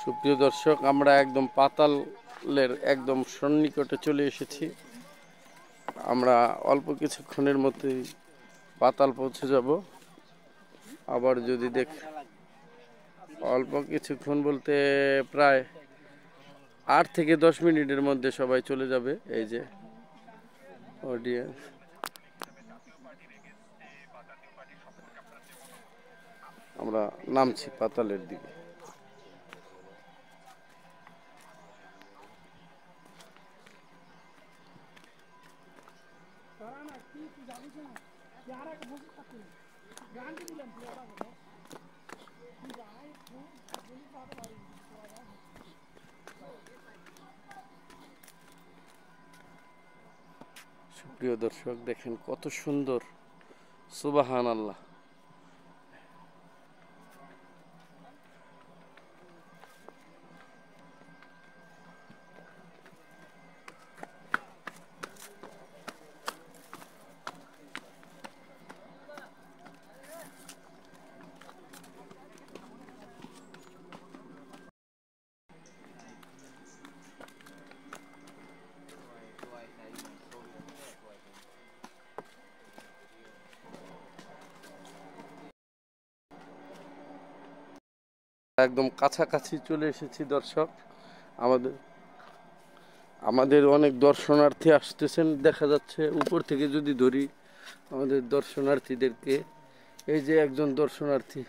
সুপ্রিয় দর্শক, আমরা একদম পাতালের একদম সন্নিকটে চলে এসেছি। আমরা অল্প কিছুক্ষণের মধ্যেই পাতাল পৌঁছে যাব। আবার যদি অল্প কিছুক্ষণ বলতে প্রায় 8 থেকে 10 মিনিটের মধ্যে সবাই চলে যাবে। এই যে অডিয়েন্স, আমরা নামছি পাতালের দিকে। সুপ্রিয় দর্শক, দেখেন কত সুন্দর, সুবহানাল্লাহ। একদম কাছাকাছি চলে এসেছি দর্শক। আমাদের অনেক দর্শনার্থী আসতেছেন দেখা যাচ্ছে। উপর থেকে যদি ধরি আমাদের দর্শনার্থীদেরকে, এই যে একজন দর্শনার্থী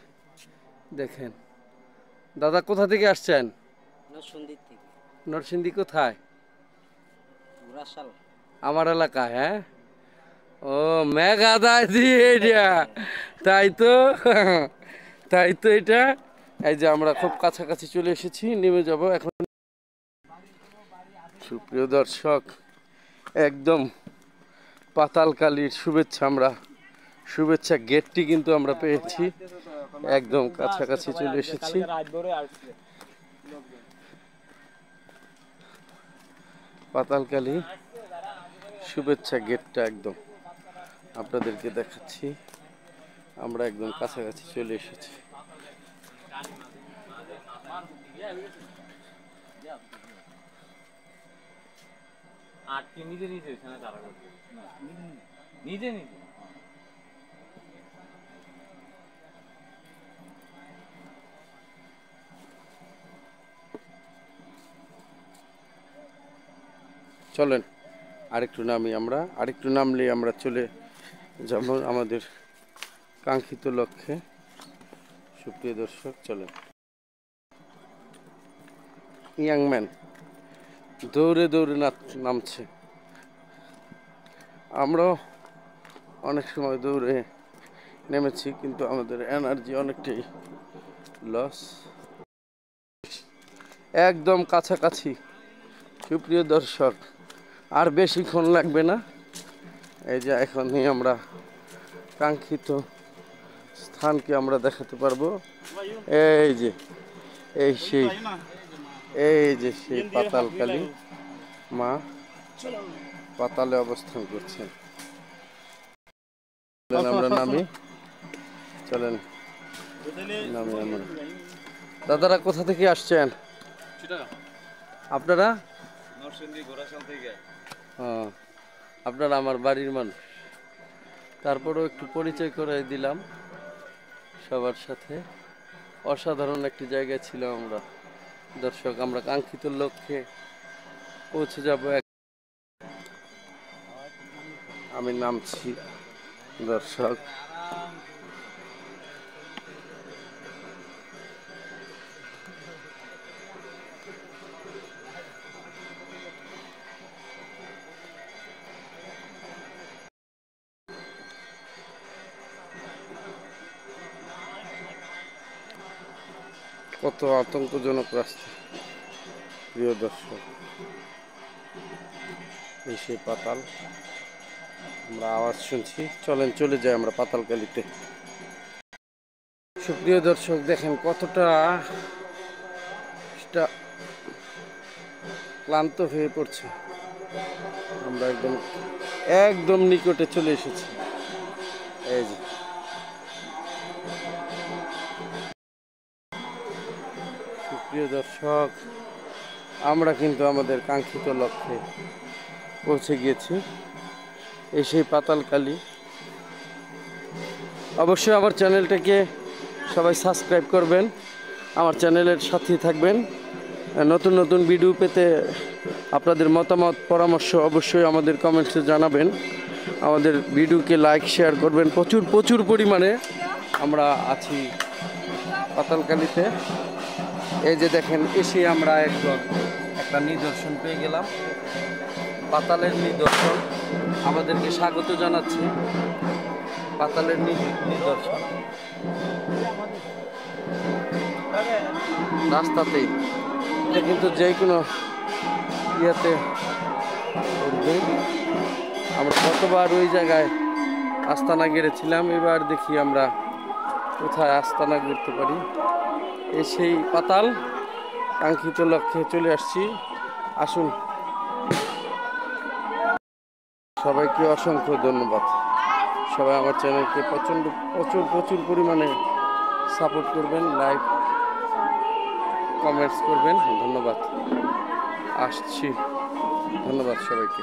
দেখেন। দাদা, কোথা থেকে আসছেন? নরসিংদী কোথায়? আমার এলাকায়। হ্যাঁ, ও মেঘাদায় দিয়ে এটা, তাই তো তাই তো এটা। এই যে আমরা খুব কাছাকাছি চলে এসেছি, নেমে যাব এখন। সুপ্রিয় দর্শক, একদম পাতালকালীর শুভেচ্ছা গেটটি কিন্তু আমরা পেয়েছি। একদম কাছাকাছি চলে এসেছি। পাতালকালী শুভেচ্ছা গেটটা একদম আপনাদেরকে দেখাচ্ছি। আমরা একদম কাছাকাছি চলে এসেছি। চলেন আরেকটু নামলে আমরা চলে যাব আমাদের কাঙ্ক্ষিত লক্ষ্যে। সুপ্রিয় দর্শক, চলেন। ইয়াং ম্যান দৌড়ে দৌড়ে নামছে। আমরাও অনেক সময় দৌড়ে নেমেছি, কিন্তু আমাদের এনার্জি অনেকটাই লস। একদম কাছাকাছি সুপ্রিয় দর্শক, আর বেশিক্ষণ লাগবে না। এই যে এখনই আমরা কাঙ্ক্ষিত স্থানকে আমরা দেখাতে পারবো। এই যে সেই পাতালকালী মা পাতালে অবস্থান করছেন। আমরা নামি, চলেন নামি আমরা। দাদারা কোথা থেকে আসছেন আপনারা? আপনারা আমার বাড়ির মানুষ, তারপরেও একটু পরিচয় করে দিলাম সবার সাথে। অসাধারণ একটি জায়গায় ছিলাম আমরা দর্শক। আমরা কাঙ্ক্ষিত লক্ষ্যে পৌঁছে যাব। আমি নামছি দর্শক। কত আতঙ্কজনক রাস্তা প্রিয় দর্শক। এই সেই পাতাল, আমরা আওয়াজ শুনছি। চলেন চলে যাই আমরা পাতালকালীতে। সুপ্রিয় দর্শক, দেখেন কতটা ক্লান্ত হয়ে পড়ছে। আমরা একদম নিকটে চলে এসেছি। এই যে প্রিয় দর্শক, আমরা কিন্তু আমাদের কাঙ্ক্ষিত লক্ষ্যে পৌঁছে গিয়েছি। এই সেই পাতালকালী। অবশ্যই আমার চ্যানেলটাকে সবাই সাবস্ক্রাইব করবেন, আমার চ্যানেলের সাথেই থাকবেন। নতুন নতুন ভিডিও পেতে আপনাদের মতামত পরামর্শ অবশ্যই আমাদের কমেন্টসে জানাবেন। আমাদের ভিডিওকে লাইক শেয়ার করবেন। প্রচুর প্রচুর পরিমাণে আমরা আছি পাতালকালীতে। এই যে দেখেন, এসে আমরা একটা নিদর্শন পেয়ে গেলাম, পাতালের নিদর্শন। আমাদেরকে স্বাগত জানাচ্ছে পাতালের নিদর্শন। রাস্তাতেই এটা কিন্তু যে কোনো ইয়াতে উঠবে। আমরা কতবার ওই জায়গায় আস্তানা গেড়েছিলাম, এবার দেখি আমরা কোথায় আস্তানা গড়তে পারি। এই সেই পাতাল, কাঙ্ক্ষিত লক্ষ্যে চলে আসছি। আসুন, সবাইকে অসংখ্য ধন্যবাদ। সবাই আমার চ্যানেলকে প্রচুর পরিমাণে সাপোর্ট করবেন, লাইক কমেন্টস করবেন। ধন্যবাদ। আসছি। ধন্যবাদ সবাইকে।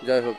জয় হোক।